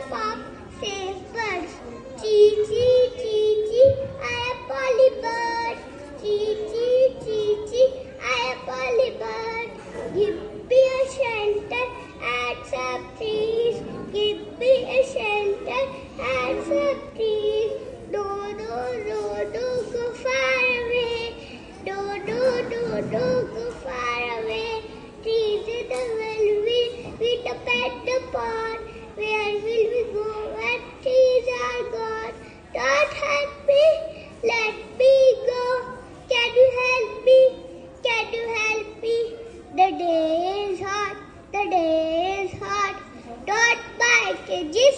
pop, save birds. Chee chee chee chee, I am Polly bird. Chee chee chee chee, I am Polly bird. Give me a shelter and some trees. Give me a shelter and some trees. Do do do do go far away. Do do do do go far away. Trees in the velvet with a pet upon. Where will we go when trees are gone? Don't help me, let me go. Can you help me? Can you help me? The day is hot, the day is hot. Don't buy cages.